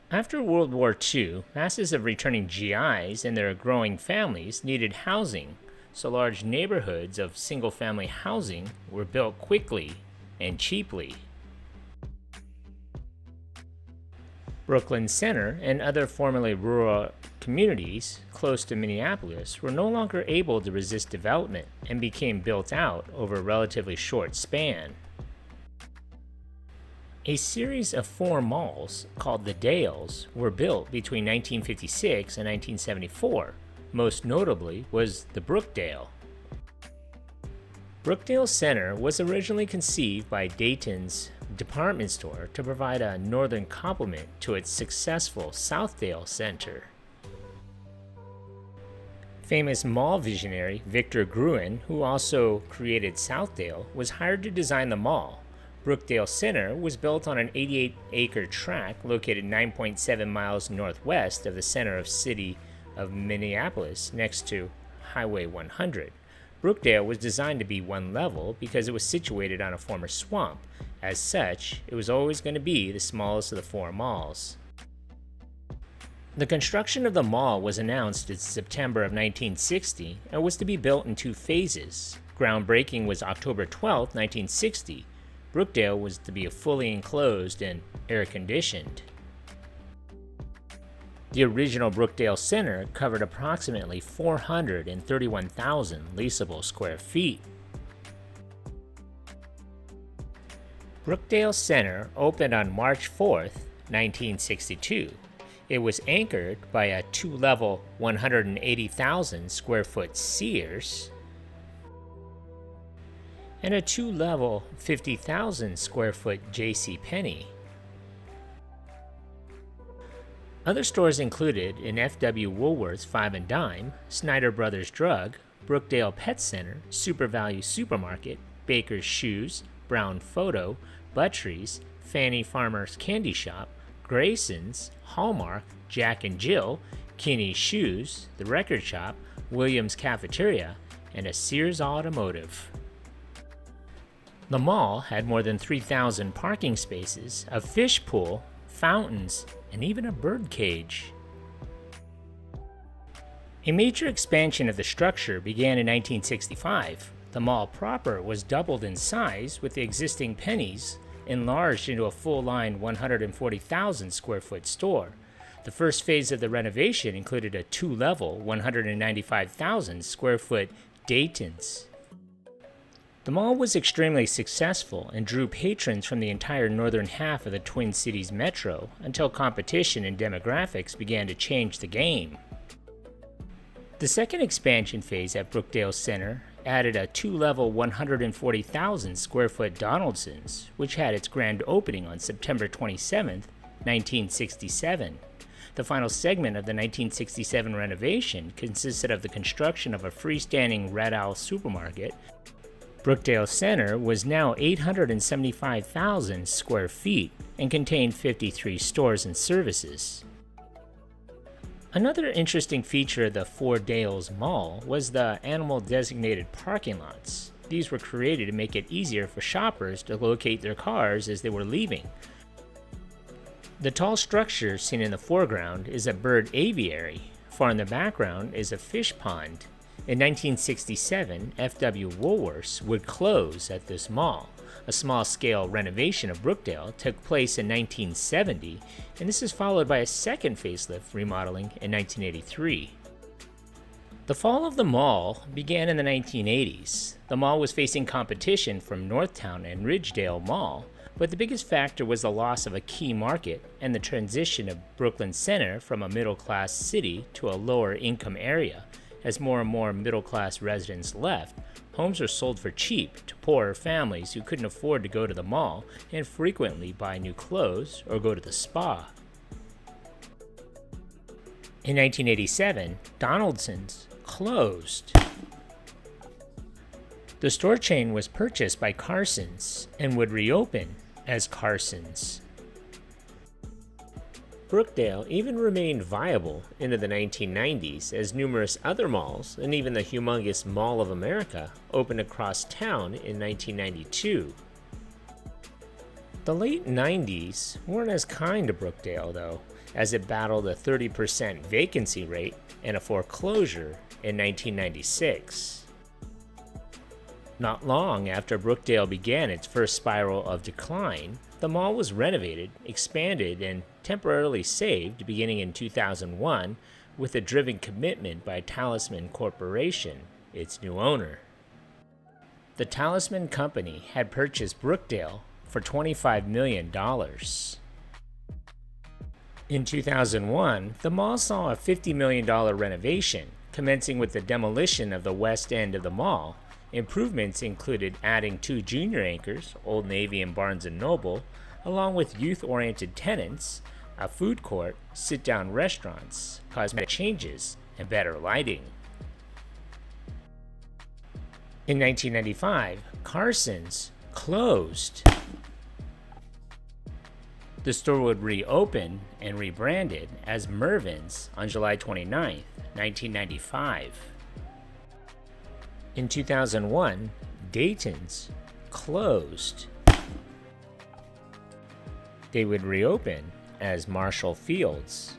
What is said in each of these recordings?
After World War II, masses of returning GIs and their growing families needed housing, so large neighborhoods of single-family housing were built quickly and cheaply. Brooklyn Center and other formerly rural communities close to Minneapolis were no longer able to resist development and became built out over a relatively short span. A series of 4 malls, called the Dales, were built between 1956 and 1974. Most notably was the Brookdale. Brookdale Center was originally conceived by Dayton's department store to provide a northern complement to its successful Southdale Center. Famous mall visionary Victor Gruen, who also created Southdale, was hired to design the mall. Brookdale Center was built on an 88-acre tract located 9.7 miles northwest of the center of city of Minneapolis, next to Highway 100. Brookdale was designed to be one level because it was situated on a former swamp. As such, it was always going to be the smallest of the 4 malls. The construction of the mall was announced in September of 1960 and was to be built in 2 phases. Groundbreaking was October 12, 1960. Brookdale was to be fully enclosed and air-conditioned. The original Brookdale Center covered approximately 431,000 leasable square feet. Brookdale Center opened on March 4, 1962. It was anchored by a 2-level 180,000 square foot Sears and a 2-level 50,000 square foot JCPenney. Other stores included an F.W. Woolworth's 5 and Dime, Snyder Brothers Drug, Brookdale Pet Center, Super Value Supermarket, Baker's Shoes, Brown Photo, Buttree's, Fannie Farmer's Candy Shop, Grayson's, Hallmark, Jack and Jill, Kinney's Shoes, The Record Shop, Williams Cafeteria, and a Sears Automotive. The mall had more than 3,000 parking spaces, a fish pool, fountains, and even a bird cage. A major expansion of the structure began in 1965. The mall proper was doubled in size, with the existing Pennies enlarged into a full-line 140,000 square foot store. The first phase of the renovation included a 2-level 195,000 square foot Dayton's. The mall was extremely successful and drew patrons from the entire northern half of the Twin Cities metro until competition and demographics began to change the game. The second expansion phase at Brookdale Center added a 2-level 140,000 square foot Donaldson's, which had its grand opening on September 27, 1967. The final segment of the 1967 renovation consisted of the construction of a freestanding Red Owl supermarket. Brookdale Center was now 875,000 square feet and contained 53 stores and services. Another interesting feature of the 4 Dales Mall was the animal-designated parking lots. These were created to make it easier for shoppers to locate their cars as they were leaving. The tall structure seen in the foreground is a bird aviary. Far in the background is a fish pond. In 1967, F.W. Woolworths would close at this mall. A small-scale renovation of Brookdale took place in 1970, and this is followed by a second facelift remodeling in 1983. The fall of the mall began in the 1980s. The mall was facing competition from Northtown and Ridgedale Mall, but the biggest factor was the loss of a key market and the transition of Brooklyn Center from a middle-class city to a lower-income area. As more and more middle-class residents left, homes were sold for cheap to poorer families who couldn't afford to go to the mall and frequently buy new clothes or go to the spa. In 1987, Donaldson's closed. The store chain was purchased by Carson's and would reopen as Carson's. Brookdale even remained viable into the 1990s as numerous other malls, and even the humongous Mall of America, opened across town in 1992. The late 90s weren't as kind to Brookdale, though. as it battled a 30% vacancy rate and a foreclosure in 1996. Not long after Brookdale began its first spiral of decline, the mall was renovated, expanded, and temporarily saved beginning in 2001 with a driven commitment by Talisman Corporation, its new owner. The Talisman Company had purchased Brookdale for $25 million. In 2001, the mall saw a $50 million renovation, commencing with the demolition of the west end of the mall. Improvements included adding 2 junior anchors, Old Navy and Barnes & Noble, along with youth-oriented tenants, a food court, sit-down restaurants, cosmetic changes, and better lighting. In 1995, Carson's closed. The store would reopen and rebranded as Mervyn's on July 29, 1995. In 2001, Dayton's closed. They would reopen as Marshall Field's.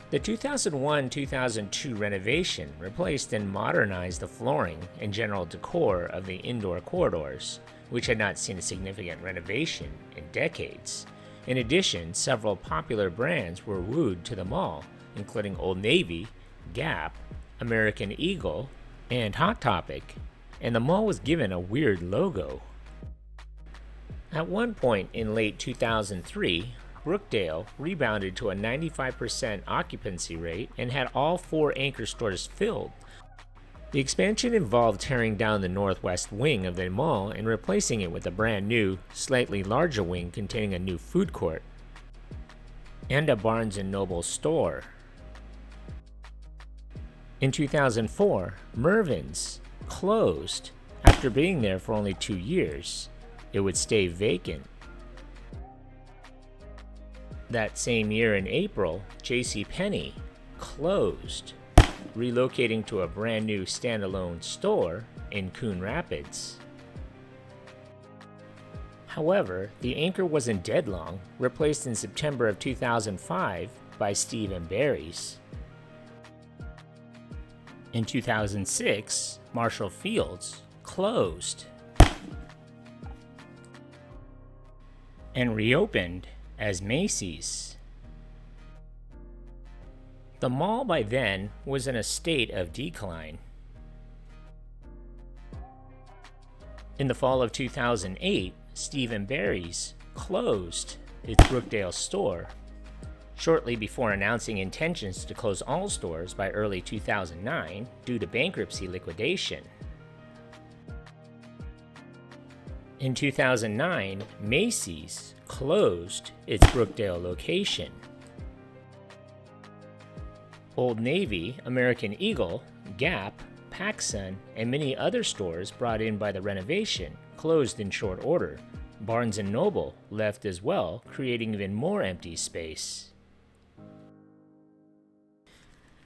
The 2001-2002 renovation replaced and modernized the flooring and general decor of the indoor corridors, which had not seen a significant renovation in decades. In addition, several popular brands were wooed to the mall, including Old Navy, Gap, American Eagle, and Hot Topic, and the mall was given a weird logo. At one point in late 2003, Brookdale rebounded to a 95% occupancy rate and had all 4 anchor stores filled. The expansion involved tearing down the northwest wing of the mall and replacing it with a brand new, slightly larger wing containing a new food court and a Barnes & Noble store. In 2004, Mervyn's closed after being there for only 2 years. It would stay vacant. That same year in April, JCPenney closed, relocating to a brand new standalone store in Coon Rapids. However, the anchor wasn't dead long, replaced in September of 2005 by Steve & Barry's. In 2006, Marshall Field's closed and reopened as Macy's. The mall by then was in a state of decline. In the fall of 2008, Steve & Barry's closed its Brookdale store, shortly before announcing intentions to close all stores by early 2009 due to bankruptcy liquidation. In 2009, Macy's closed its Brookdale location. Old Navy, American Eagle, Gap, PacSun, and many other stores brought in by the renovation closed in short order. Barnes & Noble left as well, creating even more empty space.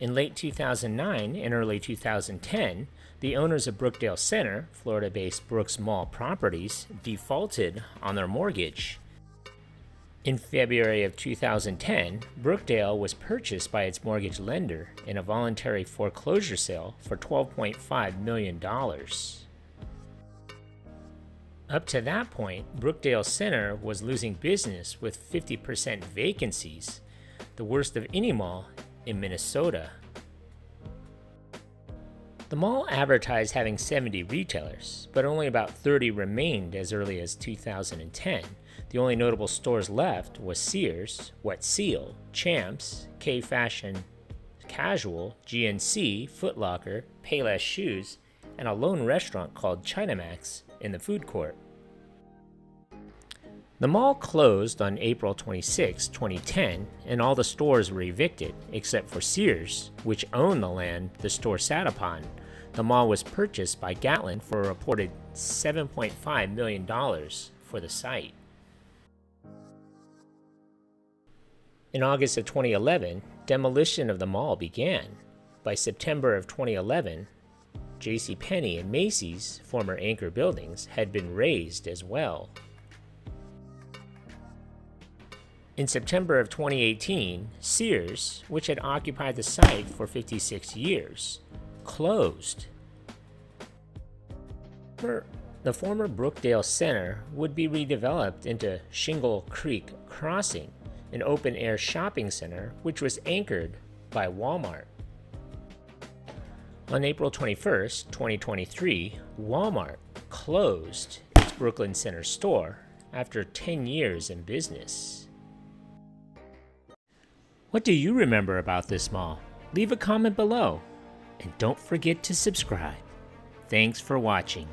In late 2009 and early 2010, the owners of Brookdale Center, Florida-based Brooks Mall Properties, defaulted on their mortgage. In February of 2010, Brookdale was purchased by its mortgage lender in a voluntary foreclosure sale for $12.5 million. Up to that point, Brookdale Center was losing business with 50% vacancies, the worst of any mall in Minnesota. The mall advertised having 70 retailers, but only about 30 remained as early as 2010. The only notable stores left was Sears, Wet Seal, Champs, K Fashion, Casual, GNC, Foot Locker, Payless Shoes, and a lone restaurant called Chinamax in the food court. The mall closed on April 26, 2010, and all the stores were evicted, except for Sears, which owned the land the store sat upon. The mall was purchased by Gatlin for a reported $7.5 million for the site. In August of 2011, demolition of the mall began. By September of 2011, JCPenney and Macy's, former anchor buildings, had been razed as well. In September of 2018, Sears, which had occupied the site for 56 years, closed. The former Brookdale Center would be redeveloped into Shingle Creek Crossing, an open-air shopping center which was anchored by Walmart. On April 21, 2023, Walmart closed its Brooklyn Center store after 10 years in business. What do you remember about this mall? Leave a comment below, and don't forget to subscribe. Thanks for watching.